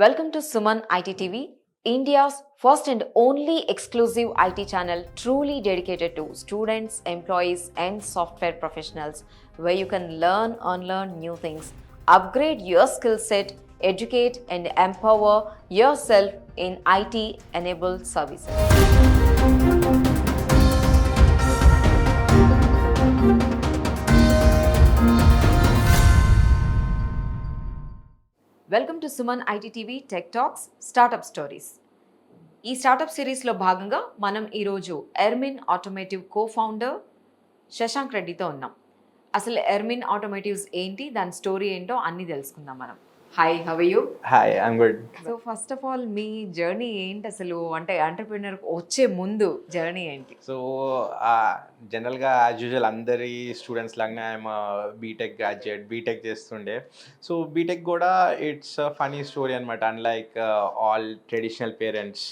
Welcome to Suman ITTV, India's first and only exclusive IT channel truly dedicated to students, employees, and software professionals, where you can learn, unlearn new things, upgrade your skill set, educate, and empower yourself in IT enabled services. Welcome to Suman ITTV tech talks startup stories. ఈ startup సిరీస్లో భాగంగా మనం ఈరోజు ఎర్మిన్ automotive co founder Shashank రెడ్డితో ఉన్నాం. అసలు ఎర్మిన్ ఆటోమేటివ్స్ ఏంటి, దాని స్టోరీ ఏంటో అన్నీ తెలుసుకుందాం మనం. Hi, how are you? Hi, I'm good. So first of all మీ జర్నీ ఏంటి అసలు, అంటే ఎంటర్‌ప్రెన్యూర్ వచ్చే ముందు జర్నీ ఏంటి? సో జనరల్గా యాజ్ యూజువల్ అందరి స్టూడెంట్స్ లాగానే ఐఎమ్ బీటెక్ గ్రాడ్యుయేట్, బీటెక్ చేస్తుండే. సో బీటెక్ కూడా ఇట్స్ ఫనీ స్టోరీ అనమాట. అన్లైక్ ఆల్ ట్రెడిషనల్ పేరెంట్స్,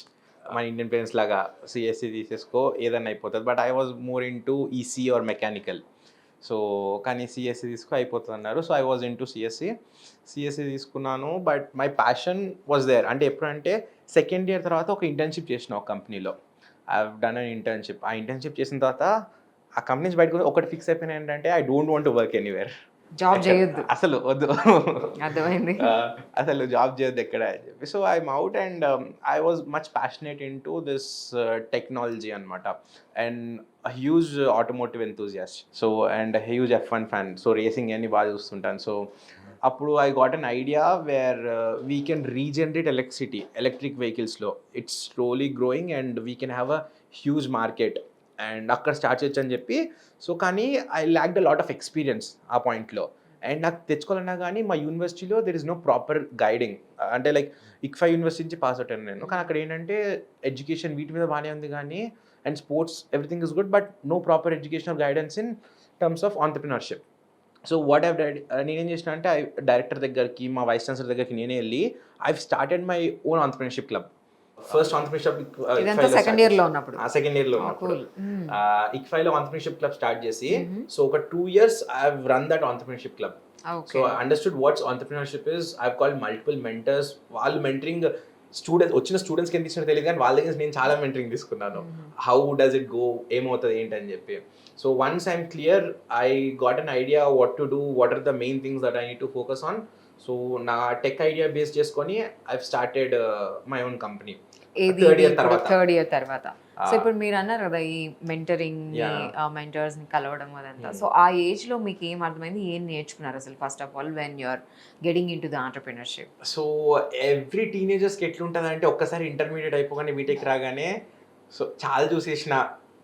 మన ఇండియన్ పేరెంట్స్ లాగా సిఎస్సి తీసేసుకో ఏదన్నా అయిపోతుంది. But I was more into EC or mechanical. So కానీ సిఎస్సి తీసుకో అయిపోతుంది అన్నారు. So I was into CSE తీసుకున్నాను. But my passion was there. అంటే ఎప్పుడంటే సెకండ్ ఇయర్ తర్వాత ఒక ఇంటర్న్షిప్ చేసిన ఒక కంపెనీలో. I have done an internship. ఆ ఇంటర్న్షిప్ చేసిన తర్వాత ఆ కంపెనీ నుంచి బయటకు ఒకటి ఫిక్స్ అయిపోయినా ఏంటంటే I don't want to work anywhere. Job చేయొద్దు, అసలు వద్దు, అర్థమైంది. అసలు జాబ్ చేయొద్దు ఎక్కడ అని చెప్పి. So I'm out and I was much passionate into this technology అనమాట. And huge automotive enthusiast. So and huge F1 fan. So racing అని బాగా చూస్తుంటాను. సో అప్పుడు I got an idea where we can regenerate electric వెహికల్స్లో. It's slowly growing and we can have a huge market and అక్కడ start చేయొచ్చు అని చెప్పి. So కానీ I lacked a lot of experience ఆ పాయింట్లో. అండ్ నాకు తెచ్చుకోవాలన్నా కానీ మా యూనివర్సిటీలో there is no proper guiding. అంటే లైక్ ICFA యూనివర్సిటీ నుంచి పాస్ అవుట్ అయ్యాను నేను. కానీ అక్కడ ఏంటంటే ఎడ్యుకేషన్ వీటి మీద బాగానే ఉంది కానీ, and sports everything is good, but no proper educational guidance in terms of entrepreneurship. So what I've did, నేనేం చేసిన అంటే డైరెక్టర్ దగ్గరికి, మా వైస్ ఛాన్సలర్ దగ్గరికి నేనే వెళ్ళి I've started my own entrepreneurship club. First entrepreneurship second year లో ఉన్నప్పుడు ICFAలో ఆంటర్ప్రినర్షిప్ క్లబ్ స్టార్ట్ చేసి, సో ఒక 2 years I have run that entrepreneurship club. So I understood what's entrepreneurship is. I have called multiple mentors. వాళ్ళు mentoring వచ్చిన స్టూడెంట్స్కి ఎంత ఇచ్చినా తెలియదు కానీ వాళ్ళ దగ్గర నేను చాలా మెంటరింగ్ తీసుకున్నాను. హౌ డస్ ఇట్ గో, ఏమవుతుంది ఏంటి అని చెప్పి. So once I'm clear, I got an idea what to do, what are the main things that I need to focus on. So నా టెక్ ఐడియా బేస్ చేసుకొని I started my own company third year తర్వాత. So ఇప్పుడు మీరు అన్నారు కదా ఈ mentoring mentors ని కలవడం అదంతా. సో ఆ ఏజ్ లో మీకు ఏం అర్థమైంది, ఏం నేర్చుకున్నారు అసలు first of all when you're getting in to the entrepreneurship? So every టీనేజర్స్కి ఎట్లుంటుంది అంటే ఒక్కసారి ఇంటర్మీడియట్ అయిపోగానే బీటెక్ రాగానే సో చాలా చూసేసిన,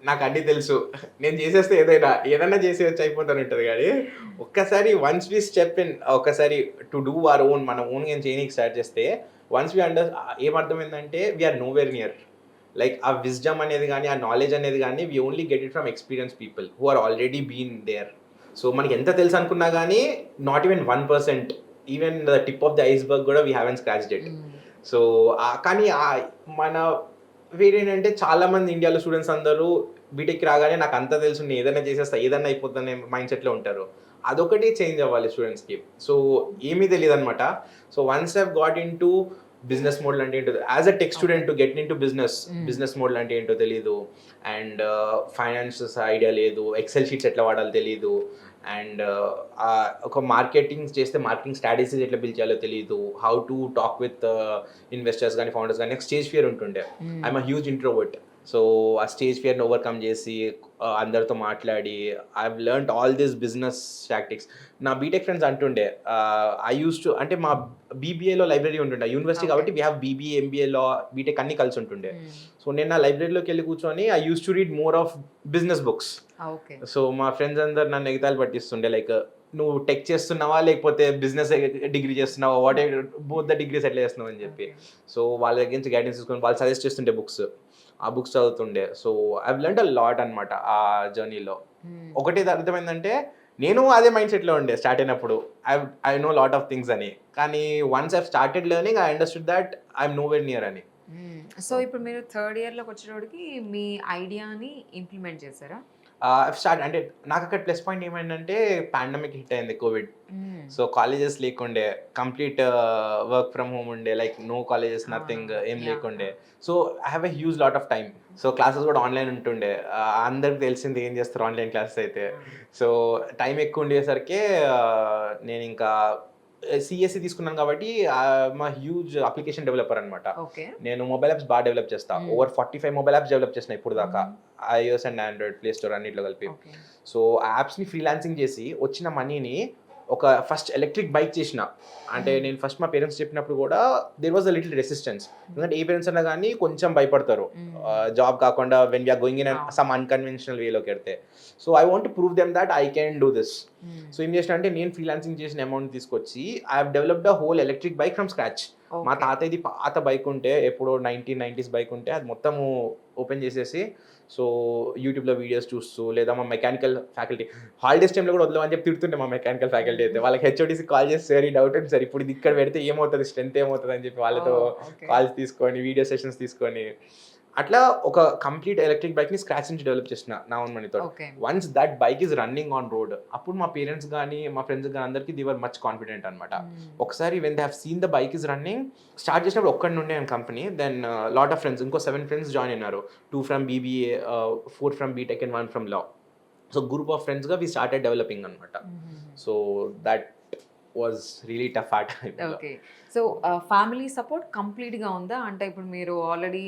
నాకు అన్నీ తెలుసు, నేను చేసేస్తే ఏదైనా చేసేయచ్చు అయిపోతాను ఉంటుంది. కానీ ఒక్కసారి వన్స్ వి స్టెప్ ఇన్, ఒక్కసారి టు డూ అవర్ ఓన్, మన ఓన్ ఏం చేయడానికి స్టార్ట్ చేస్తే వన్స్ వి ఏమర్థమైందంటే వీఆర్ నోవేర్ నియర్. లైక్ ఆ విజ్డమ్ అనేది కానీ, ఆ నాలెడ్జ్ అనేది కానీ we only get it from experience people who are already been there. So మనకి ఎంత తెలుసు అనుకున్నా కానీ not even 1%, even the tip of the iceberg కూడా we haven't scratched it. So కానీ మన వేరేంటంటే చాలామంది ఇండియాలో స్టూడెంట్స్ అందరూ బీటెక్ రాగానే నాకు అంతా తెలుసు, నేను ఏదైనా చేసేస్తా, ఏదైనా అయిపోతానే మైండ్ సెట్లో ఉంటారు. అదొకటి చేంజ్ అవ్వాలి స్టూడెంట్స్కి. సో ఏమీ తెలియదు అనమాట. So once I've got in to business model అంటే ఏంటో, as a tech student to get in to business model అంటే ఏంటో తెలీదు, అండ్ ఫైనాన్షియల్స్ ఐడియా లేదు, ఎక్సెల్ షీట్స్ ఎట్లా వాడాలో తెలీదు, అండ్ ఒక మార్కెటింగ్ చేస్తే మార్కెటింగ్ స్ట్రాటజీస్ ఎట్లా బిల్డ్ చేయాలో తెలీదు, how to talk with investors కానీ ఫౌండర్స్ కానీ. స్టేజ్ ఫియర్ ఉంటుండే. I'm a huge introvert. So ఆ స్టేజ్ ఫియర్ని ఓవర్కమ్ చేసి అందరితో మాట్లాడి I have learned all this business tactics. నా బీటెక్ ఫ్రెండ్స్ అంటుండే, ఐ యూస్ టు, అంటే మా బీబీఏలో లైబ్రరీ ఉంటుండే యూనివర్సిటీ కాబట్టి వీ హ్యావ్ బీబీఏ, ఎంబీఏలో బీటెక్ అన్ని కలిసి ఉంటుండే. సో నేను నా లైబ్రరీలోకి వెళ్ళి కూర్చొని I use to read more of business books. So మా ఫ్రెండ్స్ అందరు నన్ను ఎగతాలు పట్టిస్తుండే, లైక్ నువ్వు టెక్ చేస్తున్నావా లేకపోతే బిజినెస్ డిగ్రీ చేస్తున్నావా, వాట్ బోత్ ద డిగ్రీస్ ఎట్లా చేస్తున్నావు అని చెప్పి. సో వాళ్ళ దగ్గర నుంచి గైడెన్స్ తీసుకొని వాళ్ళు సజెస్ట్ చేస్తుండే బుక్స్, ఆ బుక్స్ చదువుతుండే. So I learned a lot అనమాట ఆ జర్నీలో. ఒకటి అర్థమైందంటే నేను అదే మైండ్ సెట్లో ఉండే స్టార్ట్ అయినప్పుడు, I know lot of things అని. కానీ once I started learning I understood that I'm nowhere near అని. సో ఇప్పుడు మీరు థర్డ్ ఇయర్లోకి వచ్చేటోడికి మీ ఐడియాని ఇంప్లిమెంట్ చేశారా? స్టార్ట్ అంటే నాకు అక్కడ ప్లస్ పాయింట్ ఏమైందంటే పాండమిక్ హిట్ అయింది కోవిడ్. సో కాలేజెస్ లేకుండే, కంప్లీట్ వర్క్ ఫ్రమ్ హోమ్ ఉండే, లైక్ నో కాలేజెస్ నథింగ్, ఏం లేకుండే. So I have a huge lot of time. So classes కూడా ఆన్లైన్ ఉంటుండే. అందరికి తెలిసింది ఏం చేస్తారు ఆన్లైన్ క్లాసెస్ అయితే. సో టైం ఎక్కువ ఉండేసరికి నేను ఇంకా సిఎస్సి తీసుకున్నాను కాబట్టి మా హ్యూజ్ అప్లికేషన్ డెవలపర్ అనమాట. నేను మొబైల్ యాప్స్ బాగా డెవలప్ చేస్తా. ఓవర్ 45 మొబైల్ యాప్స్ డెవలప్ చేసిన ఇప్పుడు దాకా, iOS and Android play store అన్నిట్లో కలిపి. సో ఆ యాప్స్ని ఫ్రీలాన్సింగ్ చేసి వచ్చిన మనీని ఒక ఫస్ట్ ఎలక్ట్రిక్ బైక్ చేసిన. అంటే నేను ఫస్ట్ మా పేరెంట్స్ చెప్పినప్పుడు కూడా there was a little resistance. ఎందుకంటే ఏ పేరెంట్స్ అన్నా కానీ కొంచెం భయపడతారు జాబ్ కాకుండా when we're going in some unconventional వేలోకి వెళ్తే. So I want to prove them that I can do this. So ఏం చేసిన అంటే నేను ఫ్రీలాన్సింగ్ చేసిన అమౌంట్ తీసుకొచ్చి I have developed a whole electric bike from scratch. మా తాతయ్యది పాత బైక్ ఉంటే, ఎప్పుడో 1990s బైక్ ఉంటే అది మొత్తము ఓపెన్ చేసేసి సో యూట్యూబ్లో వీడియోస్ చూస్తూ, లేదా మా మెకానికల్ ఫ్యాకల్టీ హాలిడేస్ టైంలో కూడా వదలమని చెప్పి తిడుతుండే మా మెకానికల్ ఫ్యాకల్టీ అయితే. వాళ్ళకి హెచ్ఓడిసి కాల్ చేసి సార్ ఈ డౌట్ ఉంది సార్, ఇప్పుడు ఇది ఇక్కడ పెడితే ఏమవుతుంది, స్ట్రెంత్ ఏమవుతుంది అని చెప్పి వాళ్ళతో కాల్స్ తీసుకొని వీడియో సెషన్స్ తీసుకొని అట్లా ఒక కంప్లీట్ ఎలక్ట్రిక్ బైక్ని స్క్రాచ్ నుంచి డెవలప్ చేసిన నా ఓన్ మనీతో. Once that bike is running on road, అప్పుడు మా పేరెంట్స్ కానీ మా ఫ్రెండ్స్ కానీ అందరికీ దే వర్ మచ్ కాన్ఫిడెంట్ అనమాట. ఒకసారి when they have seen the bike is running, start చేసినప్పుడు ఒక్కడి నుండే company, then lot of friends, ఇంకో 7 ఫ్రెండ్స్ జాయిన్ అయినారు. 2 from BBA, 4 from BTech and 1 from law. So group of ఫ్రెండ్స్గా వీ స్టార్టెడ్ డెవలపింగ్ అనమాట. So that was really tough ఆ time. Okay. So family support కంప్లీట్గా ఉందా? అంటే ఇప్పుడు మీరు ఆల్రెడీ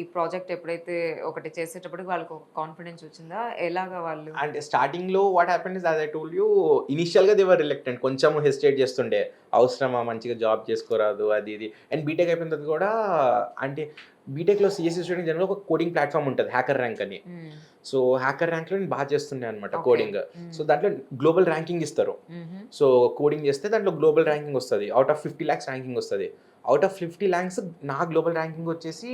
ఈ ప్రాజెక్ట్ ఎప్పుడైతే ఒకటి చేసేటప్పుడు వాళ్ళకి ఒక కాన్ఫిడెన్స్ వచ్చిందా? ఎలాగా వాళ్ళు? అంటే స్టార్టింగ్లో what happened is, as I told you, ఇనిషియల్గా దే వర్ రిలక్టెంట్, కొంచెం హెసిటేట్ చేస్తుండే, అవసరమా మంచిగా జాబ్ చేసుకోరాదు అది ఇది. అండ్ బీటెక్ అయిపోయిన తర్వాత కూడా, అంటే బీటెక్లో సిఎస్సి స్టూడెంట్ జనరల్ ఒక కోడింగ్ ప్లాట్ఫామ్ ఉంటుంది, హ్యాకర్ ర్యాంక్ అని. సో హ్యాకర్ ర్యాంక్లో నేను బాగా చేస్తుండే అనమాట కోడింగ్. సో దాంట్లో గ్లోబల్ ర్యాంకింగ్ ఇస్తారు. సో కోడింగ్ చేస్తే దాంట్లో గ్లోబల్ ర్యాంకింగ్ వస్తుంది. అవుట్ ఆఫ్ 50 lakhs ర్యాంకింగ్ వస్తుంది. అవుట్ ఆఫ్ 50 lakhs నా గ్లోబల్ ర్యాంకింగ్ వచ్చేసి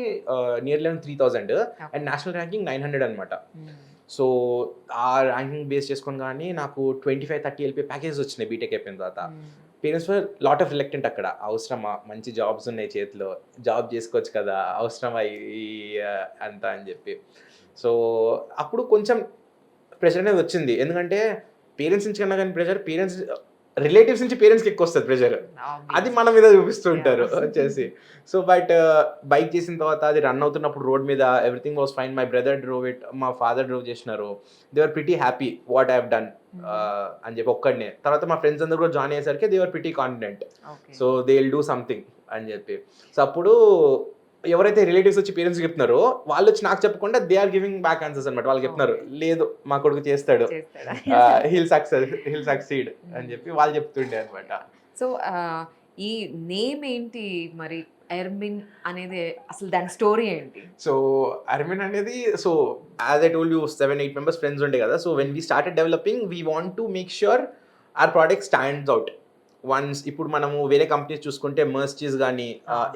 నియర్లీ 3000 అండ్ నేషనల్ ర్యాంకింగ్ 900 అనమాట. సో ఆ ర్యాంకింగ్ బేస్ చేసుకొని కానీ నాకు 25-30 LP ప్యాకేజెస్ వచ్చినాయి బీటెక్ అయిపోయిన తర్వాత. Parents for lot of reluctant అక్కడ, అవసరమా, మంచి జాబ్స్ ఉన్నాయి చేతిలో, జాబ్ చేసుకోవచ్చు కదా, అవసరమా అంతా అని చెప్పి. సో అప్పుడు కొంచెం ప్రెషర్ అనేది వచ్చింది. ఎందుకంటే పేరెంట్స్ నుంచి కన్నా కానీ ప్రెషర్ రిలేటివ్స్ నుంచి పేరెంట్స్కి ఎక్కువ వస్తుంది ప్రెషర్. అది మన మీద చూపిస్తూ ఉంటారు వచ్చేసి. సో బట్ బైక్ చేసిన తర్వాత అది రన్ అవుతున్నప్పుడు రోడ్ మీద everything was fine. My brother drove it, మా ఫాదర్ డ్రోవ్ చేసినారు. They are pretty happy what I have done అని చెప్పి ఒక్కడనే. తర్వాత మా ఫ్రెండ్స్ అందరూ కూడా జాయిన్ అయ్యేసరికి they are pretty confident. So they will do something అని చెప్పి. సో అప్పుడు ఎవరైతే రిలేటివ్స్ వచ్చి పేరెంట్స్ చెప్తున్నారో వాళ్ళు వచ్చి నాకు చెప్పకుండా they are giving back answers అనమాట. వాళ్ళు చెప్తున్నారు, లేదు మా కొడుకు చేస్తాడు, హిల్ సక్సీడ్ అని చెప్పి వాళ్ళు చెప్తుండే అనమాట. సో ఈ నేమ్ ఏంటి మరి, ఎర్మిన్ అనేది అసలు దాని స్టోరీ ఏంటి? సో ఎర్మిన్ అనేది, so as I told you 7-8 members friends ఉండే కదా. So when we started developing we want to make sure our product stands out. Once ఇప్పుడు మనము వేరే కంపెనీస్ చూసుకుంటే మర్సిడీస్ కానీ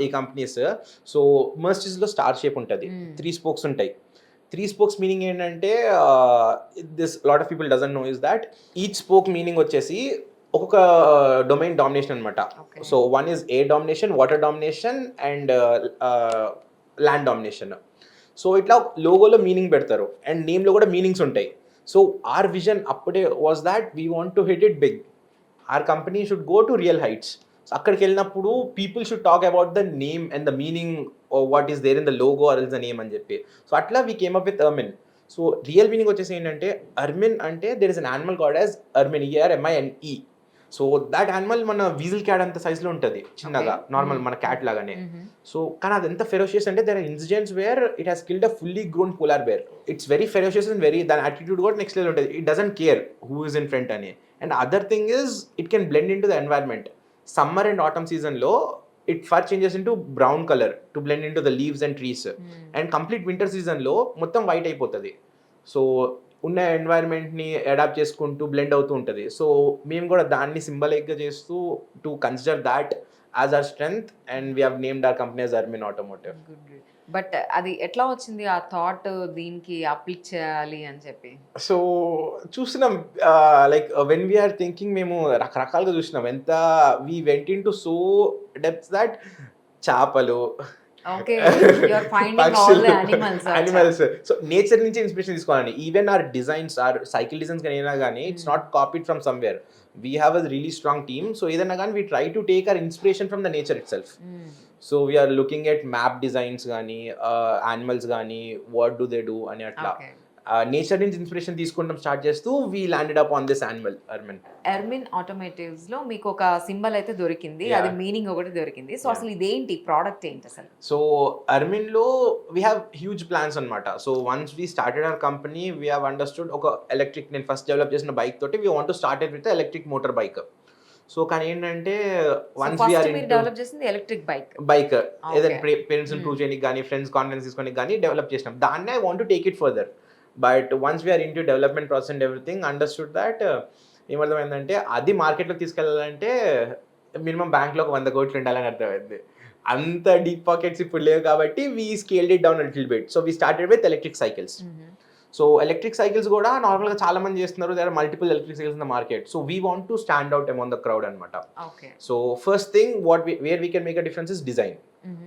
ఈ కంపెనీస్, సో మర్సిడీస్లో స్టార్ షేప్ ఉంటుంది, 3 spokes ఉంటాయి. 3 spokes మీనింగ్ ఏంటంటే, this lot of people doesn't know is that each spoke meaning వచ్చేసి ఒక్కొక్క డొమైన్ డామినేషన్ అనమాట. So one is air domination, water domination and land domination. So ఇట్లా లోగోలో meaning పెడతారు అండ్ నేమ్లో కూడా మీనింగ్స్ ఉంటాయి. సో ఆర్ విజన్ అప్పుడే was that we want to hit it big. Our company should go to real heights. So అక్కడికి వెళ్ళినప్పుడు people should talk about the name and the meaning or what is there in the logo or else the name అని చెప్పి. So అట్లా we came up with Ermin. So real meaning వచ్చేసి ఏంటంటే, Ermin అంటే there is an animal called as Ermine, ERMINE. So that animal మన Wiesel cat అంత సైజ్లో ఉంటుంది, చిన్నగా నార్మల్ మన క్యాట్ లాగానే. సో కానీ అది ఎంత ఫెరోషియస్ అంటే, there are incidents where it has killed a fully grown polar bear. It's very ferocious and very, దాని యాటిట్యూడ్ కూడా నెక్స్ట్ లెవెల్ ఉంటుంది. It doesn't care who is in front అని. And other thing is it can blend in to the environment. Summer and autumn సీజన్లో it fur changes into brown colour to blend into the leaves and trees. And complete winter సీజన్లో మొత్తం white అయిపోతుంది. So ఉన్న ఎన్వైర్న్మెంట్ని adapt చేసుకుంటూ blend అవుతూ ఉంటుంది. So మేము కూడా దాన్ని సింబలిక్గా చేస్తూ to consider that as our strength and we have named our company as Ermine automotive. But అది ఎట్లా వచ్చింది ఆ థాట్ దీనికి అప్లిక్ చేయాలి అని చెప్పి? సో చూస్తున్నాం, లైక్ వెన్ వీఆర్ థింకింగ్ మేము రకరకాలుగా చూసినాం. ఎంత we went into so depths that చేపలు, okay. You are finding all the animals. Animals. So nature నుంచి ఇన్స్పిరేషన్ తీసుకోవాలండి. Even our designs, our cycle designs కానీ ఏదైనా కానీ it's not copied from somewhere. We have a really strong team. So ఏదైనా కానీ we try to take our inspiration from the nature itself. So we're looking at map designs కానీ, animals కానీ, what do they do అని అట్లా nature నుంచి inspiration తీసుకుంటాం start చేస్తూ we landed up on this animal Ermine automotives లో మీకు ఒక సింబల్ అయితే దొరికింది, Yeah. అది మీనింగ్ ఒకటి దొరికింది. సో అసలు ఇదేంటి ప్రోడక్ట్ ఏంటి అసలు? సో అర్మిన్లో వీ హ్యావ్ హ్యూజ్ ప్లాన్స్ అనమాట. So once we started our company we have understood ఒక ఎలక్ట్రిక్, నేను ఫస్ట్ డెవలప్ చేసిన బైక్ తోటి we want to start with electric motor bike. So కానీ ఏంటంటే వన్స్ వీఆర్ డెవలప్ చేసింది ఎలక్ట్రిక్ బైక్ ఏదైనా parents prove చేయడానికి కానీ, ఫ్రెండ్స్ కాన్ఫిడెన్స్ తీసుకోనికి కానీ డెవలప్ చేసినాం. దాన్నే I want to take it further. But once we're into development process and everything understood that ఏమర్థమైందంటే అది మార్కెట్లోకి తీసుకెళ్ళాలంటే మినిమం బ్యాంక్లో ఒక 100 కోట్లు ఉండాలని అర్థమైంది. అంత డీప్ పాకెట్స్ ఇప్పుడు లేవు కాబట్టి we scaled it down little bit. So we started with electric cycles. So electric cycles కూడా నార్మల్గా చాలా మంది చేస్తున్నారు. There are multiple electric cycles in the market. So we want to stand out among the crowd అనమాట. So first thing where we can make a difference is design.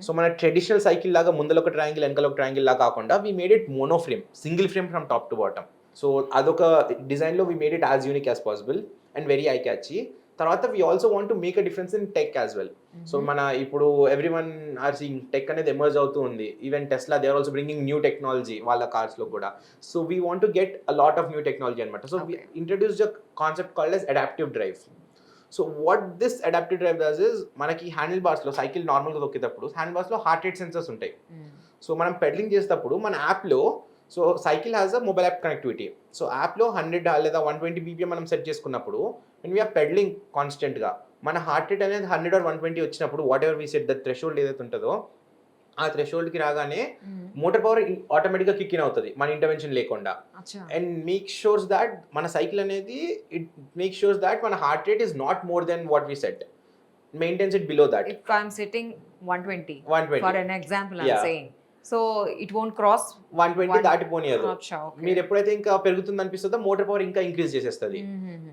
So మన traditional cycle లాగా ముందర ఒక triangle వెనకాల ఒక triangle లాగా కాకుండా we made it మోనోఫ్రేమ్, single frame from top to bottom. So అదొక డిజైన్లో we made it as unique as possible and very eye catchy. తర్వాత we also want to make a difference in tech as well. So మన ఇప్పుడు everyone are seeing tech అనేది emerge అవుతూ ఉంది. Even Tesla they are also bringing new technology వాళ్ళ కార్స్లో కూడా. So we want to get a lot of new technology అనమాట. So we introduce a concept called as adaptive drive. So what this adaptive drive does is మనకి handle బార్స్లో cycle నార్మల్గా తొక్కేటప్పుడు handle బార్స్లో heart rate sensors ఉంటాయి. So మనం peddling చేసేటప్పుడు మన యాప్లో so cycle has a mobile app connectivity. So యాప్లో 100 లేదా 120 BPM మనం సెట్ చేసుకున్నప్పుడు వెన్ వీఆర్ పెడలింగ్ కాన్స్టెంట్గా మన హార్ట్ రేట్ అనేది 100 or 120 వచ్చినప్పుడు what ever we set the threshold ఏదైతే ఉంటుందో ఆ థ్రెషోల్డ్కి రాగానే మోటార్ పవర్ ఆటోమేటిక్గా కిక్ ఇన్ అవుతుంది మన ఇంటర్వెన్షన్ లేకుండా. అండ్ మేక్ షూర్స్ దాట్ మన సైకిల్ అనేది ఇట్ మేక్ షూర్స్ దాట్ మన heart rate is not more than what we set, maintains it below that. If I'm sitting 120 for an example, I'm saying, so it won't cross 120 దాటిపోనియదు. Acha, okay. మీరు ఎప్పుడైతే ఇంకా పెరుగుతుంది అనిపిస్తుందో motor power ఇంకా increase చేసేస్తుంది.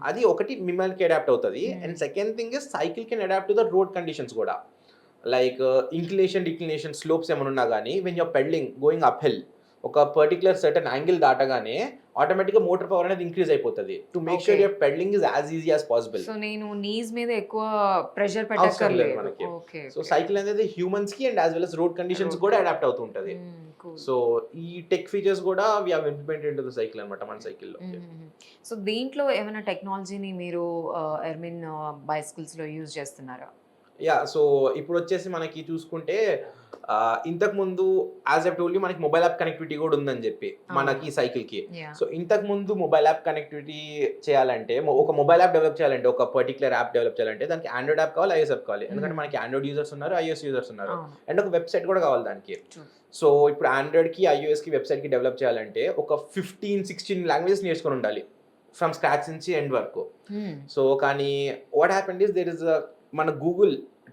అది ఒకటి మిమ్మల్ని అడాప్ట్ అవుతుంది. And second thing is cycle can adapt to the road conditions కూడా. లైక్ ఇంక్లినేషన్ డిక్లినేషన్ స్లోప్స్ ఏమైనా ఉన్నా కానీ when your pedaling going up hill ఒక పర్టికులర్ సర్టన్ యాంగిల్ దాటగానే ఆటోమేటిక్గా మోటార్ పవర్ అనేది ఇంక్రీజ్ అయిపోతుంది to make sure your pedaling is as easy as possible. So నేను నీస్ మీద ఎక్కువ ప్రెషర్ అవసరం లేదు పెట్టక్కర్లేదు మనకి. ఓకే. సో సైకిల్ అనేది హ్యూమన్స్ కి and as well as road conditions కూడా అడాప్ట్ అవుతూ ఉంటుంది. సో ఈ టెక్ ఫీచర్స్ కూడా we have implemented into the cycle అన్నమాట మన సైకిల్లో. సో దీంట్లో ఏమైనా టెక్నాలజీని మీరు ఎర్మిన్ బైసికల్స్ లో యూజ్ చేస్తున్నారా? యా, సో ఇప్పుడు వచ్చేసి మనకి చూసుకుంటే ఇంతకు ముందు యాజ్ ఐ టోల్డ్ యూ మనకి మొబైల్ యాప్ కనెక్టివిటీ కూడా ఉందని చెప్పి మనకి సైకిల్ కి. సో ఇంతకు ముందు మొబైల్ యాప్ కనెక్టివిటీ చేయాలంటే ఒక మొబైల్ యాప్ డెవలప్ చేయాలంటే ఒక పర్టికులర్ యాప్ డెవలప్ చేయాలంటే దానికి ఆండ్రాయిడ్ యాప్ కావాలి, ఐఎస్ యాప్ కావాలి. ఎందుకంటే మనకి ఆండ్రాయిడ్ యూజర్స్ ఉన్నారు, ఐఎస్ యూజర్స్ ఉన్నారు, అండ్ ఒక వెబ్సైట్ కూడా కావాలి దానికి. సో ఇప్పుడు ఆండ్రాయిడ్ కి ఐఓఎస్ కి వెబ్సైట్ కి డెవలప్ చేయాలంటే ఒక 15-16 లాంగ్వేజెస్ నేర్చుకొని ఉండాలి ఫ్రమ్ స్క్రాచ్ నుంచి ఎండ్ వరకు. సో కానీ what happened is there is మన గూగుల్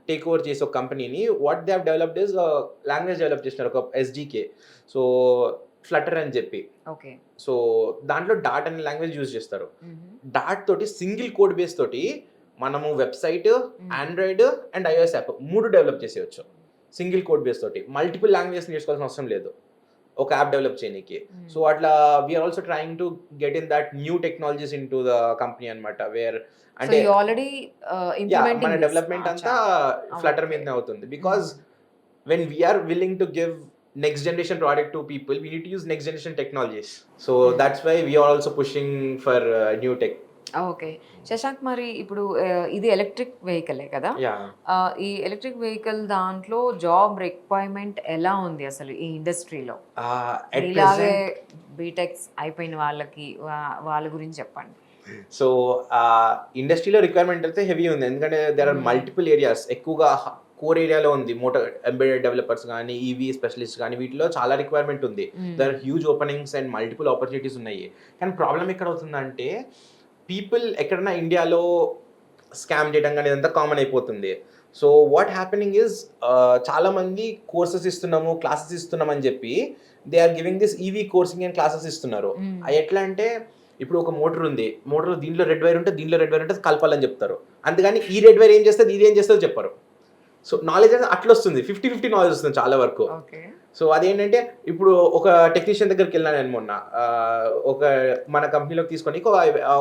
టేక్ ఓవర్ చేసే ఒక కంపెనీని what they have developed is language develop చేసినారు, ఒక ఎస్డికే. సో ఫ్లటర్ అని చెప్పి. ఓకే. సో దాంట్లో డాట్ అనే లాంగ్వేజ్ యూజ్ చేస్తారు. డాట్ తోటి సింగిల్ కోడ్ బేస్ తోటి మనము website, Android and iOS app 3 develop చేసేయచ్చు సింగిల్ కోడ్ బేస్ తోటి. మల్టిపుల్ లాంగ్వేజెస్ నేర్చుకోవాల్సిన అవసరం లేదు ఒక యాప్ డెవలప్ చేయడానికి. సో అట్లా we're also trying to get in that new technologies in to the company అనమాట. వేర్ అంటే మన డెవలప్మెంట్ అంతా ఫ్లటర్ మీదనే అవుతుంది. Because when we're willing to give next generation product to people we need to use next generation technologies. So that's why we're also pushing for new tech. Okay Shashank, మరి ఇప్పుడు ఇది electric వెహికలే కదా, ఈ electric vehicle దాంట్లో job requirement ఎలా ఉంది అసలు ఈ ఇండస్ట్రీలో? ఇలాగే బీటెక్స్ అయిపోయిన వాళ్ళకి వాళ్ళ గురించి చెప్పండి. సో ఇండస్ట్రీలో రిక్వైర్మెంట్ అయితే హెవీ ఉంది. ఎందుకంటే దేర్ ఆర్ మల్టిపుల్ ఏరియాస్. ఎక్కువగా కోర్ ఏరియాలో ఉంది. మోటార్ ఎంబెడెడ్ డెవలపర్స్ కానీ, ఈవీ స్పెషలిస్ట్ కానీ, వీటిలో చాలా రిక్వైర్మెంట్ ఉంది. There are huge openings and multiple opportunities ఉన్నాయి. కానీ ప్రాబ్లం ఎక్కడ అవుతుందంటే పీపుల్ ఎక్కడన్నా ఇండియాలో స్కామ్ చేయడం కానీ ఇదంతా కామన్ అయిపోతుంది. సో వాట్ హ్యాపెనింగ్ ఇస్ చాలామంది కోర్సెస్ ఇస్తున్నాము, క్లాసెస్ ఇస్తున్నాం అని చెప్పి they are giving this EV coursing and classes ఇస్తున్నారు. ఎట్లా అంటే ఇప్పుడు ఒక మోటార్ ఉంది, మోటార్ దీంట్లో రెడ్ వైర్ ఉంటే దీంట్లో రెడ్ వైర్ ఉంటే కలపాలని చెప్తారు. అంతేగాని ఈ రెడ్ వైర్ ఏం చేస్తుంది, ఇది ఏం చేస్తుందో చెప్పరు. సో నాలెడ్జ్ అనేది అట్లా వస్తుంది, 50-50 నాలెడ్జ్ వస్తుంది చాలా వరకు. ఓకే. సో అదేంటంటే ఇప్పుడు ఒక టెక్నీషియన్ దగ్గరికి వెళ్ళాను నేను మొన్న. ఒక మన కంపెనీలోకి తీసుకొని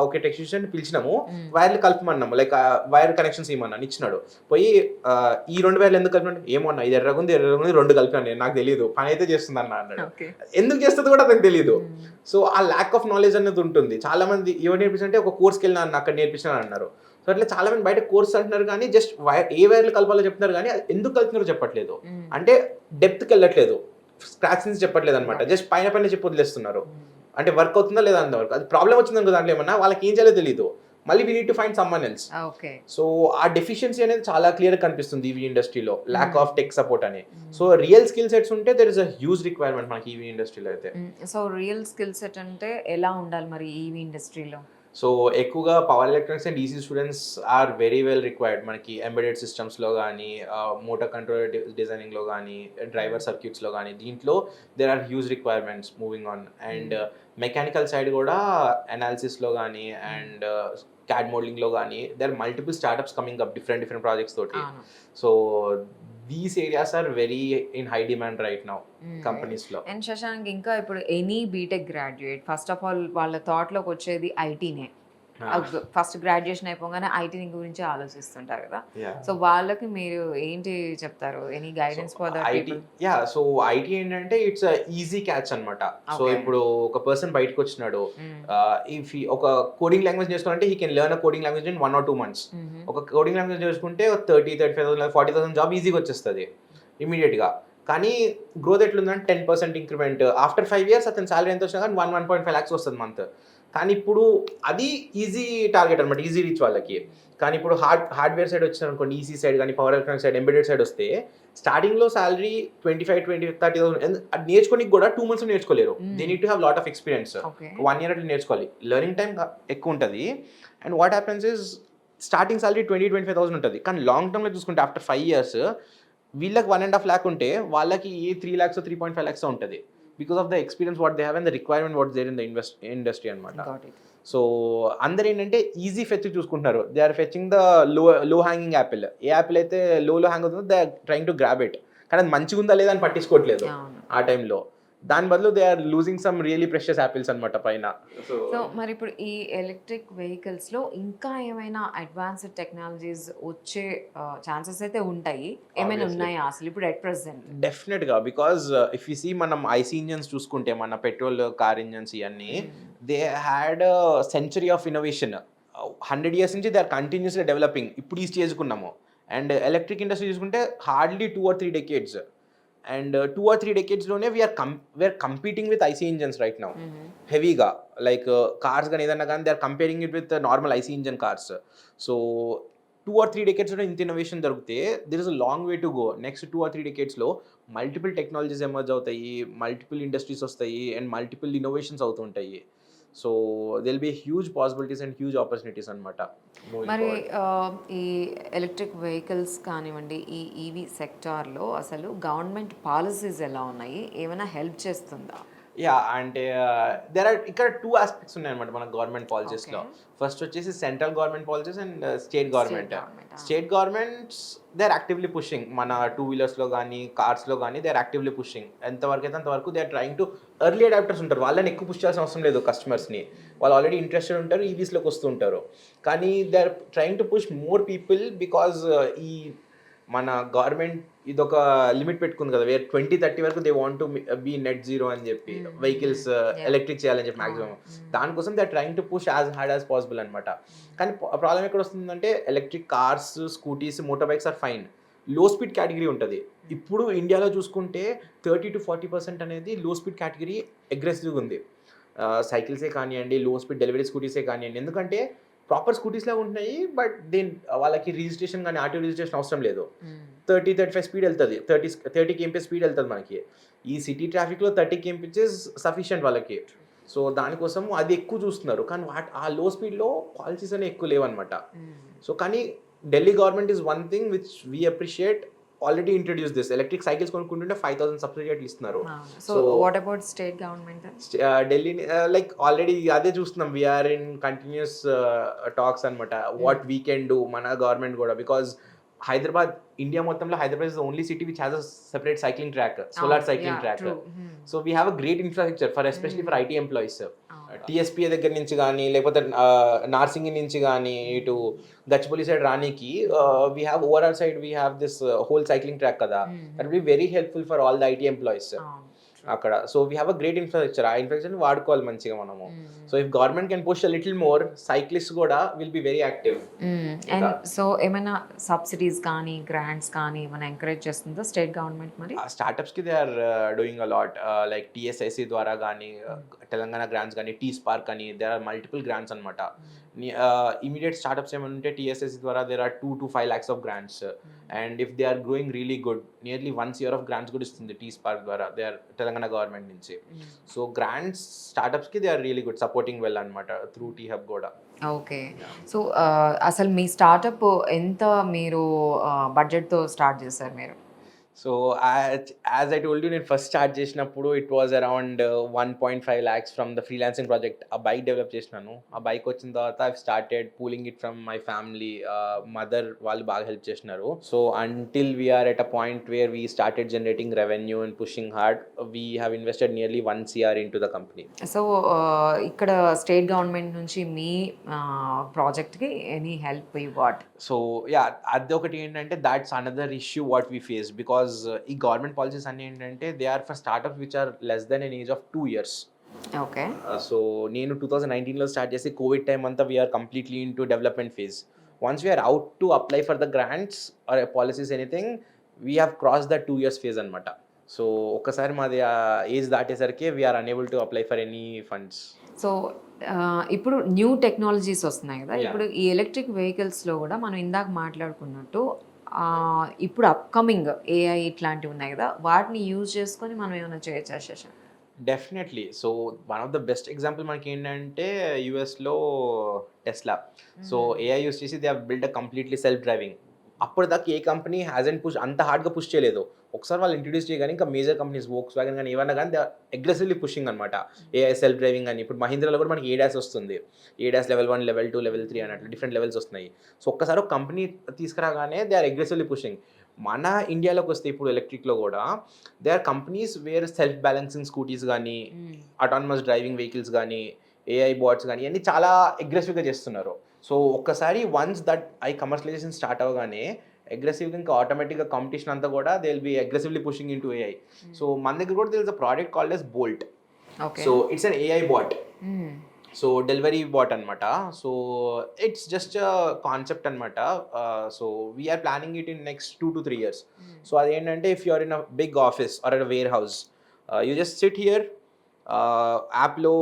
ఒక టెక్నీషియన్ పిలిచినాము, వైర్లు కలపమన్నాము, లైక్ వైర్ కనెక్షన్స్ ఇవ్వమన్నాను, ఇచ్చినాడు. పోయి ఈ 2 వైర్లు ఎందుకు కలిపినాడు, ఏమన్నా ఇది ఎర్రగుంది 2 కలిపినాను నేను, నాకు తెలియదు, పని అయితే చేస్తుంది అన్నాడు. ఎందుకు చేస్తుంది కూడా అతనికి తెలియదు. సో ఆ ల్యాక్ ఆఫ్ నాలెడ్జ్ అనేది ఉంటుంది. చాలా మంది ఎవరు నేర్పించారంటే ఒక కోర్స్కి వెళ్ళినా అక్కడ నేర్పించాను అన్నారు. సో అట్లా చాలా మంది బయట కోర్స్ అంటున్నారు కానీ జస్ట్ ఏ వైర్లు కలపాలో చెప్తున్నారు కానీ ఎందుకు కలుపుతున్నారో చెప్పట్లేదు. అంటే డెప్త్కి వెళ్ళట్లేదు, స్క్రాచ్ నుంచి చెప్పట్లేదు అనమాట, జస్ట్ పైన చెప్పి వదిలేస్తున్నారు. అంటే వర్క్ అవుతుందా లేదా అంతవరకు, అది ప్రాబ్లం వచ్చిందనుకో దాంట్లో ఏమన్నా వాళ్ళకి ఏం చేయాలో తెలియదు, మళ్ళీ we need to find someone else. So ఆ డెఫిషియన్సీ అనేది చాలా క్లియర్ కనిపిస్తుంది ఈవీ ఇండస్ట్రీలో, ల్యాక్ ఆఫ్ టెక్ సపోర్ట్ అని. సో రియల్ స్కిల్ సెట్స్ ఉంటే there is a huge requirement మనకి ఈవీ ఇండస్ట్రీలో అయితే. సో రియల్ స్కిల్ సెట్ అంటే ఎలా ఉండాలి మరి ఈవీ ఇండస్ట్రీలో? సో ఎక్కువగా power electronics and EC students are very well required మనకి ఎంబెడెడ్ సిస్టమ్స్లో కానీ, మోటార్ కంట్రోల్ డిజైనింగ్లో కానీ, డ్రైవర్ సర్క్యూట్స్లో కానీ, దీంట్లో there are huge requirements moving on. And mechanical side కూడా అనాలిసిస్లో కానీ అండ్ క్యాడ్ మోడలింగ్లో కానీ there are multiple startups coming up different projects తోటి. So these areas are very in high demand right now companies లో. అండ్ శశాంక్, ఇంకా ఇప్పుడు any BTech graduate first of all వాళ్ళ థాట్లోకి వచ్చేది ఐటీనే. ఫస్ట్ గ్రాడ్యుయేషన్ అయిపోగానే ఐటీ గురించి ఆలోచిస్తుంటారు కదా. సో వాళ్ళకి మీరు ఏంటి చెప్తారు? Any guidance for that people? So IT ఏంటంటే ఇట్స్ ఈజీ క్యాచ్ అన్నమాట. సో ఇప్పుడు ఒక పర్సన్ బయటకు వచ్చినాడు, ఇఫ్ ఒక కోడింగ్ లాంగ్వేజ్ నేర్చుకోవాలంటే he can learn a coding language in 1 or 2 months. ఒక కోడింగ్ లాంగ్వేజ్ నేర్చుకుంటే 30,000-35,000 40,000 జాబ్ ఈజీగా వచ్చేస్తుంది ఇమీడియట్ గా. కానీ గ్రోత్ ఎట్లుందంటే 10% ఇంక్రిమెంట్, ఆఫ్టర్ 5 years అతని సాలరీ ఎంత వచ్చినా కానీ 1.5 lakhs వస్తుంది మంత్. కానీ ఇప్పుడు అది ఈజీ టార్గెట్ అనమాట, ఈజీ రీచ్ వాళ్ళకి. కానీ ఇప్పుడు హార్డ్వేర్ సైడ్ వచ్చిన అనుకోండి, ఈసీ సైడ్ కానీ, power electronic side, embedded side వస్తే స్టార్టింగ్లో సాలరీ 25,000-30,000 అది నేర్చుకోనికి కూడా 2 months నేర్చుకోలేరు. They need to have lot of experience. 1 year అట్లా నేర్చుకోవాలి, లెర్నింగ్ టైం ఎక్కువ ఉంటుంది. And what happens is starting salary 20,000-25,000 ఉంటుంది. కానీ లాంగ్ టర్మ్లో చూసుకుంటే ఆఫ్టర్ 5 years వీళ్ళకి 1.5 lakh ఉంటే వాళ్ళకి 3 lakhs 3.5 lakhs ఉంటుంది. Because of the experience what they have and the requirement what there in the industry అనమాట. సో అందరు ఏంటంటే ఈజీ ఫెచ్ చూసుకుంటున్నారు, they are fetching the low hanging apple. ఏ యాపిల్ అయితే లో హ్యాంగ్ అవుతుందో they are trying to grab it. కానీ అది మంచిగా ఉందా లేదా అని పట్టించుకోవట్లేదు ఆ టైంలో. దాని బదులు they are losing some really precious apples అనమాట పైన. సో మరి ఇప్పుడు ఈ ఎలక్ట్రిక్ వెహికల్స్ లో ఇంకా ఏమైనా అడ్వాన్స్డ్ టెక్నాలజీస్ వచ్చే ఛాన్సెస్ అయితే ఉంటాయి, ఏమైనా ఉన్నాయా అసలు ఇప్పుడు ఎట్ ప్రెసెంట్? డెఫినెట్ గా, బికాస్ ఇఫ్ యూ సీ మనం ఐసీ ఇంజన్స్ చూసుకుంటే మన పెట్రోల్ కార్ ఇంజన్స్ ఇవన్నీ they had century of innovation. 100 years నుంచి దే ఆర్ కంటిన్యూస్లీ డెవలపింగ్. ఇప్పుడు ఈ స్టేజ్కి ఉన్నాము. అండ్ ఎలక్ట్రిక్ ఇండస్ట్రీ చూసుకుంటే hardly 2 or 3 decades. And 2 or 3 decades లోనే we are competing with IC engines right now హెవీగా. లైక్ కార్స్ కానీ ఏదన్నా కానీ they are comparing it with normal IC engine cars. So 2 or 3 decades లో ఇంత ఇన్నోవేషన్ దొరికితే there is a long way to go. Next 2 or 3 decades లో multiple technologies emerge అవుతాయి, multiple industries వస్తాయి అండ్ మల్టిపుల్ ఇన్నోవేషన్స్ అవుతుంటాయి. So there'll be huge possibilities and huge opportunities అనమాట. మరి ఈ ఎలక్ట్రిక్ వెహికల్స్ కానివ్వండి, ఈ ఈవీ సెక్టార్లో అసలు గవర్నమెంట్ పాలసీస్ ఎలా ఉన్నాయి, ఏమైనా హెల్ప్ చేస్తుందా? అంటే ఇక్కడ 2 aspects ఉన్నాయన్నమాట మన గవర్నమెంట్ పాలసీస్లో. ఫస్ట్ వచ్చేసి central government policies and state government. State governments they are actively pushing. మన 2-wheelersలో కానీ కార్స్లో కానీ దే ఆర్ యాక్టివ్లీ పుషింగ్. ఎంతవరకు అయితే అంతవరకు they are trying to early adapters ఉంటారు, వాళ్ళని ఎక్కువ పుష్ చేయాల్సిన అవసరం లేదు కస్టమర్స్ని. వాళ్ళు ఆల్రెడీ ఇంట్రెస్టెడ్ ఉంటారు, ఈవీస్లోకి వస్తూ ఉంటారు. కానీ they are trying to push more people because ఈ మన గవర్నమెంట్ ఇదొక లిమిట్ పెట్టుకుంది కదా, వేర్ 2030 వరకు they want to be net zero అని చెప్పి వెహికల్స్ ఎలక్ట్రిక్ చేయాలని చెప్పి మాక్సిమం. దానికోసం they are trying to push as hard as possible అనమాట. కానీ ప్రాబ్లం ఎక్కడ వస్తుందంటే electric cars, scooties, motor bikes are fine, low speed category ఉంటుంది. ఇప్పుడు ఇండియాలో చూసుకుంటే 30-40% అనేది లో స్పీడ్ కేటగిరీ అగ్రెసివ్గా ఉంది. సైకిల్సే కానివ్వండి, లో స్పీడ్ డెలివరీ స్కూటీసే కానివ్వండి. ఎందుకంటే ప్రాపర్ స్కూటీస్లా ఉంటున్నాయి, బట్ వాళ్ళకి రిజిస్ట్రేషన్ కానీ ఆర్టీఓ రిజిస్ట్రేషన్ అవసరం లేదు. 30-35 స్పీడ్ వెళ్తుంది, 30 kmph స్పీడ్ వెళ్తుంది మనకి. ఈ సిటీ ట్రాఫిక్లో 30 kmph సఫిషియంట్ వాళ్ళకి. సో దానికోసం అది ఎక్కువ చూస్తున్నారు. కానీ ఆ లో స్పీడ్లో పాలసీస్ అనేవి ఎక్కువ లేవన్నమాట. సో కానీ Delhi government is one thing which we appreciate, already introduce this. Electric cycles కొనుక్కుంటుంటే 5,000 సబ్సిడీ అట్లా ఇస్తున్నారు. So what about state government? Delhi like already అదే చూస్తున్నాం, వీఆర్ ఇన్ కంటిన్యూస్ టాక్స్ అనమాట వాట్ వీ కెన్ డూ మన గవర్నమెంట్ కూడా. బికాజ్ హైదరాబాద్, ఇండియా మొత్తంలో Hyderabad is the only city which has a separate cycling track, solar cycling track. So we have a great infrastructure for especially for IT employees. TSPA దగ్గర నుంచి కానీ లేకపోతే నార్సింగి నుంచి కానీ ఇటు గచ్చిబౌలి సైడ్ రానికి we have overall side we have this whole cycling track కదా, that will be very helpful for all the IT employees అక్కడ. So we have a great infrastructure, ఆ ఇన్ఫ్రాస్ట్రక్చర్ వాడుకోవాలి మంచిగా మనము. So if government can push a little more, cyclist కూడా will be very active. And so ఏమైనా subsidies కానీ grants కానీ ఏమైనా ఎంకరేజ్ చేస్తుందో స్టేట్ గవర్నమెంట్ మరి? స్టార్టప్స్కి they are doing a lot, like TSIC ద్వారా కానీ తెలంగాణ గ్రాంట్స్ కానీ టీ స్పార్క్ అని, దేర్ ఆర్ మల్టిపుల్ గ్రాంట్స్ అనమాట. ఇమీడియట్ స్టార్టప్స్ ఏమైనా ఉంటే టీఎస్ఐసి ద్వారా there are 2 to 5 lakhs of grants. And if they are growing really good, nearly 1 year of grants కూడా ఇస్తుంది టీ స్పార్క్ ద్వారా, దే ఆర్ తెలంగాణ గవర్నమెంట్ నుంచి. So grants స్టార్టప్స్కి they are really good, supporting well అనమాట through T Hub కూడా. Okay. So అసలు మీ startup ఎంత మీరు బడ్జెట్తో స్టార్ట్ చేశారు మీరు? So as I told you, నేను ఫస్ట్ స్టార్ట్ చేసినప్పుడు it was around 1.5 lakhs from the freelancing project. ఆ బైక్ డెవలప్ చేసినాను. ఆ బైక్ వచ్చిన తర్వాత I started pooling it from my family. Mother వాళ్ళు బాగా హెల్ప్ చేసినారు. So until we are at a point where we started generating revenue and pushing hard, we have invested nearly 1 crore into the company. So ఇక్కడ state government నుంచి మీ ప్రాజెక్ట్కి any help you got? So yeah, అది ఒకటి ఏంటంటే that's another issue what we face, because ఈ government policies అన్ని ఏంటంటే they are for startups which are less than an age of 2 years. Okay. So నేను 2019లో స్టార్ట్ చేసి కోవిడ్ టైం అంతా we are completely into development phase. Once we are out to apply for the grants or policies anything, we have cross the 2 years phase అనమాట. So ఒక్కసారి మాది age దాటేసరికి we're unable to apply for any funds. So ఇప్పుడు new technologies వస్తున్నాయి కదా, ఇప్పుడు ఈ electric వెహికల్స్లో కూడా మనం ఇందాక మాట్లాడుకున్నట్టు ఇప్పుడు అప్కమింగ్ ఏఐ ఇట్లాంటివి ఉన్నాయి కదా, వాటిని యూజ్ చేసుకొని మనం ఏమైనా చేయొచ్చా శేషం? Definitely. So one of the best example మనకి ఏంటంటే యూఎస్లో టెస్లా. సో ఏఐ యూస్ చేసి they have build a completely self driving. అప్పుడు దాకా ఏ కంపెనీ హ్యాజెంట్ పుష్ అంత హార్డ్గా పుష్ చేయలేదు. ఒకసారి వాళ్ళు ఇంట్రడ్యూస్ చేయగానే ఇంకా మేజర్ కంపెనీస్ వోక్స్ వ్యాగన్ కానీ ఏమన్నా కానీ దే అగ్రెసివ్లీ పుషింగ్ అనమాట ఏఐ సెల్ఫ్ డ్రైవింగ్ అని. ఇప్పుడు మహీంద్రాలో కూడా మనకి ఏడాస్ వస్తుంది, ఏడాస్ లెవెల్ 1, లెవెల్ 2, లెవెల్ 3 అన్నట్లు డిఫరెంట్ లెవెల్స్ వస్తున్నాయి. సో ఒక్కసారి ఒక కంపెనీ తీసుకురాగానే దే ఆర్ అగ్రెసివ్లీ పుషింగ్. మన ఇండియాలోకి వస్తే ఇప్పుడు ఎలక్ట్రిక్లో కూడా they are companies where self balancing scooties కానీ, అటానమస్ డ్రైవింగ్ వెహికల్స్ కానీ, ఏఐ బాట్స్ కానీ అన్నీ చాలా అగ్రెసివ్గా చేస్తున్నారు. సో ఒక్కసారి వన్స్ దట్ కమర్షియలైజేషన్ స్టార్ట్ అవ్వగానే అగ్రెసివ్గా ఇంకా ఆటోమేటిక్గా కాంపిటీషన్ అంతా కూడా they will be aggressively pushing in to AI. So మన దగ్గర కూడా there is a product called as Bolt. So it's an AI bot. So delivery bot అనమాట. సో ఇట్స్ జస్ట్ కాన్సెప్ట్ అనమాట. So we are planning it in next 2 to 3 years. So అదేంటంటే if you are in a big office or a warehouse, you just sit here, యాప్లో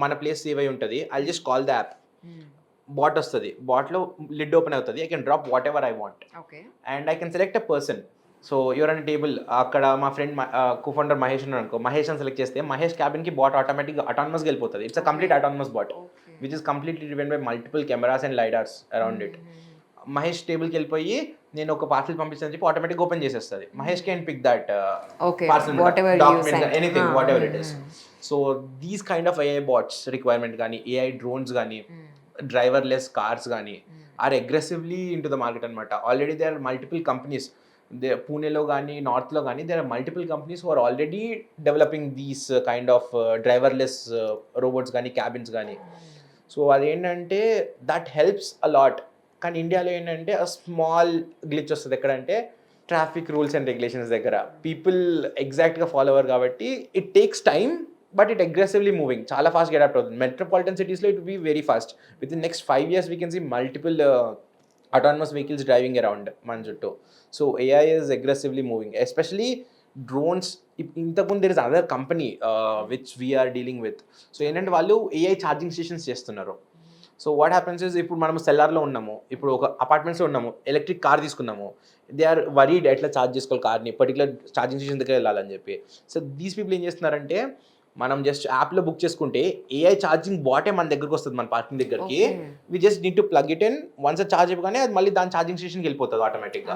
మన place save అయి ఉంటుంది, I just call the app, bot వస్తుంది, బాట్లో lid open అవుతుంది, I can drop whatever I want and I can select a person. So you're on table, అక్కడ మా friend co-founder Mahesh అని అనుకో, మహేష్ అని సెలెక్ట్ చేస్తే మహేష్ క్యాబిన్కి బాట్ ఆటోమేటిక్గా అటానమస్గా వెళ్ళిపోతుంది. It's a complete autonomous bot which is completely driven by multiple cameras and lidars around it. Mahesh టేబుల్కి వెళ్ళిపోయి నేను ఒక పార్సల్ పంపించాను చెప్పి ఆటోమేటిక్ ఓపెన్ చేసేస్తుంది. Mahesh can pick that parcel, document, anything whatever it is. So these kind of AI bots requirement కానీ, AI drones కానీ, driverless cars కానీ are aggressively in to the market అనమాట. Already there are multiple companies, పూణేలో కానీ నార్త్లో కానీ there are multiple companies who are already developing these kind of driverless robots కానీ, cabins కానీ. సో అదేంటంటే దట్ హెల్ప్స్ అ లాట్. కానీ ఇండియాలో ఏంటంటే అ స్మాల్ గ్లిచ్ వస్తుంది ఎక్కడంటే ట్రాఫిక్ రూల్స్ అండ్ రెగ్యులేషన్స్ దగ్గర. పీపుల్ ఎగ్జాక్ట్గా ఫాలో అవ్వరు కాబట్టి it takes time, but it aggressively moving, చాలా ఫాస్ట్గా అడాప్ట్ అవుతుంది. మెట్రోపాలిటన్ సిటీస్లో it be very fast. Within next 5 years we can see multiple autonomous vehicles driving around మన చుట్టూ. So AI is aggressively moving, especially drones. ఇంతకుముందు there is another company which we are dealing with. So ఏంటంటే వాళ్ళు AI charging stations చేస్తున్నారు. So what happens is, ఇప్పుడు మనము సెల్లార్లో ఉన్నాము, ఇప్పుడు ఒక అపార్ట్మెంట్స్లో ఉన్నాము, ఎలక్ట్రిక్ కార్ తీసుకున్నాము, దే ఆర్ వరీడ్ ఎట్లా ఛార్జ్ చేసుకోవాలి కార్ని, పర్టికులర్ ఛార్జింగ్ స్టేషన్ దగ్గర వెళ్ళాలని చెప్పి. సో దీస్ పీపుల్ ఏం చేస్తున్నారంటే మనం జస్ట్ యాప్లో బుక్ చేసుకుంటే ఏఐ ఛార్జింగ్ బాటే మన దగ్గరకు వస్తుంది, మన పార్కింగ్ దగ్గరికి. We just need to plug it in, once charge అయిపోగానే అది మళ్ళీ దాని ఛార్జింగ్ స్టేషన్కి వెళ్ళిపోతుంది ఆటోమేటిక్గా.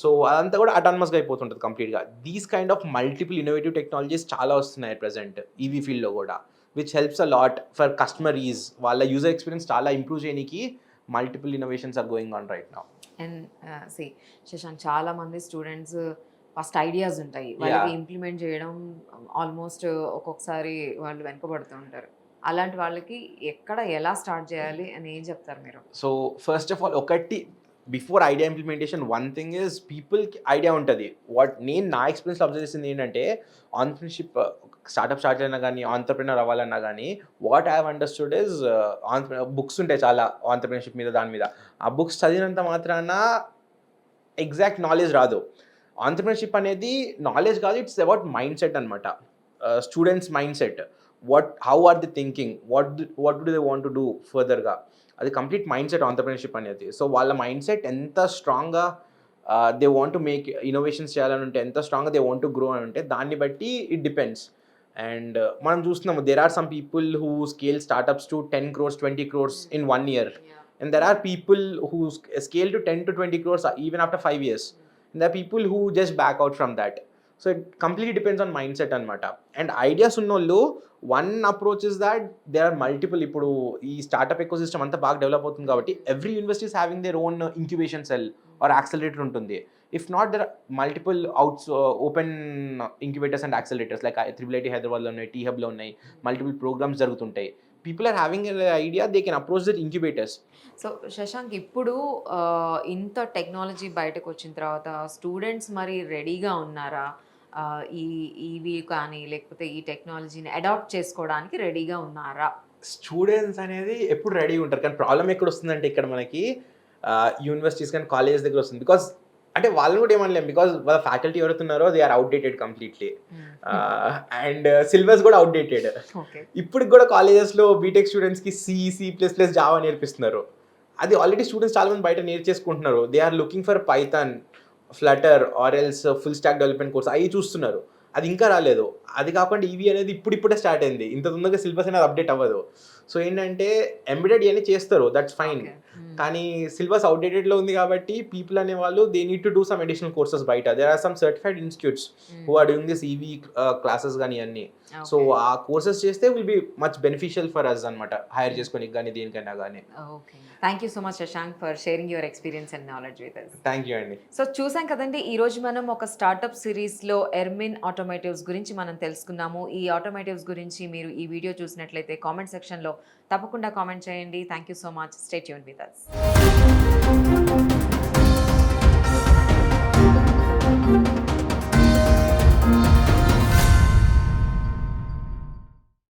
సో అదంతా కూడా అటానమస్గా అయిపోతుంటుంది కంప్లీట్గా. These kind of multiple innovative technologies చాలా వస్తున్నాయి ప్రెసెంట్ ఈవీ ఫీల్డ్లో కూడా, which helps a lot for customer ease. వాళ్ళ యూజర్ ఎక్స్పీరియన్స్ చాలా ఇంప్రూవ్ చేయడానికి multiple innovations are going on right now. And see Shashank, చాలా మంది స్టూడెంట్స్ ఫస్ట్ ఐడియాస్ ఉంటాయి, వాళ్ళకి ఇంప్లిమెంట్ చేయడం ఆల్మోస్ట్ ఒక్కొక్కసారి వాళ్ళు వెనకబడుతూ ఉంటారు. అలాంటి వాళ్ళకి ఎక్కడ ఎలా స్టార్ట్ చేయాలి అని ఏం చెప్తారు మీరు? సో ఫస్ట్ ఆఫ్ ఆల్ ఒకటి, before idea implementation one thing is పీపుల్కి ఐడియా ఉంటుంది. నేను నా ఎక్స్పీరియన్స్ అబ్జర్వ్ చేసింది ఏంటంటే, ఆంటర్ప్రినర్షిప్ స్టార్ట్అప్ స్టార్ట్ అయినా కానీ, ఆంటర్ప్రినర్ అవ్వాలన్నా కానీ, what I have understood is books ఉంటాయి చాలా ఆంటర్ప్రినర్షిప్ మీద, దాని మీద. ఆ బుక్స్ చదివినంత మాత్రాన ఎగ్జాక్ట్ నాలెడ్జ్ రాదు. ఆంటర్ప్రినర్షిప్ అనేది నాలెడ్జ్ కాదు, ఇట్స్ అబౌట్ మైండ్ సెట్ అనమాట. Students mindset, how are the thinking, what do they want to do ఫర్దర్గా, అది కంప్లీట్ మైండ్ సెట్ ఆంటర్ప్రినర్షిప్ అనేది. సో వాళ్ళ మైండ్ సెట్ ఎంత స్ట్రాంగ్గా they want to make innovations చేయాలని ఉంటే, ఎంత స్ట్రాంగ్గా దే వాంట్ టు గ్రో అని ఉంటే, దాన్ని బట్టి ఇట్ డిపెండ్స్. అండ్ మనం చూస్తున్నాము, there are some people who scale startups to 10 crores 20 crores in 1 year, and there are people who scale to 10 to 20 crores even after 5 years, and there are people who just back out from that. So it completely depends on mindset అనమాట. And ideas ఉన్నోళ్ళు, one approach is that there are multiple. ఇప్పుడు ఈ startup eco system అంతా బాగా develop అవుతుంది కాబట్టి every university is having their own incubation cell or accelerator ఉంటుంది. If not, there are multiple open incubators and accelerators like IIIT హైదరాబాద్లో ఉన్నాయి, T హబ్లో ఉన్నాయి, మల్టిపుల్ ప్రోగ్రామ్స్ జరుగుతుంటాయి. People are having idea, they can approach that incubators. So Shashank, ఇప్పుడు ఇంత technology బయటకు వచ్చిన తర్వాత స్టూడెంట్స్ మరి రెడీగా ఉన్నారా? ఈ ఈవీ కానీ లేకపోతే ఈ టెక్నాలజీని అడాప్ట్ చేసుకోవడానికి రెడీగా ఉన్నారా? స్టూడెంట్స్ అనేది ఎప్పుడు రెడీ ఉంటారు, కానీ ప్రాబ్లం ఎక్కడ వస్తుందంటే ఇక్కడ మనకి యూనివర్సిటీస్ కానీ కాలేజెస్ దగ్గర వస్తుంది. బికాస్ అంటే వాళ్ళని కూడా ఏమనలేం, బికాస్ వాళ్ళ ఫ్యాకల్టీ ఎవరుతున్నారో they are outdated completely, and syllabus కూడా అవుట్డేటెడ్. ఇప్పటికి కూడా కాలేజెస్లో బీటెక్ స్టూడెంట్స్కి C++ జావా నేర్పిస్తున్నారు. అది ఆల్రెడీ స్టూడెంట్స్ చాలా మంది బయట నేర్చేసుకుంటున్నారు. They are looking for python, flutter or else full stack development course అవి చూస్తున్నారు. అది ఇంకా రాలేదు. అది కాకుండా ఈవీ అనేది ఇప్పుడిప్పుడే స్టార్ట్ అయింది. ఇంత తొందరగా సిలబస్ అనేది అప్డేట్ అవ్వదు. సో ఏంటంటే ఎంబెడెడ్ ఇవన్నీ చేస్తారు, దట్స్ ఫైన్. కానీ సిలబస్ అవుట్డేటెడ్లో ఉంది కాబట్టి పీపుల్ అనేవాళ్ళు they need to do some additional courses బయట. There are some certified institutes who are doing this EV classes కానీ అన్నీ. సో ఆ కోర్సెస్ చేస్తే will be much beneficial for us అనమాట, హైర్ చేసుకోనికి కానీ దేనికైనా కానీ. Okay, thank you so much Shashank for sharing your experience and knowledge with us. Thank you అండి. సో చూసాం కదండి, ఈరోజు మనం ఒక స్టార్టప్ సిరీస్లో ఎర్మిన్ ఆటోమేటివ్స్ గురించి మనం తెలుసుకున్నాము. ఈ ఆటోమేటివ్స్ గురించి మీరు ఈ వీడియో చూసినట్లయితే కామెంట్ సెక్షన్లో తప్పకుండా కామెంట్ చేయండి. Thank you so much. Stay tune with us.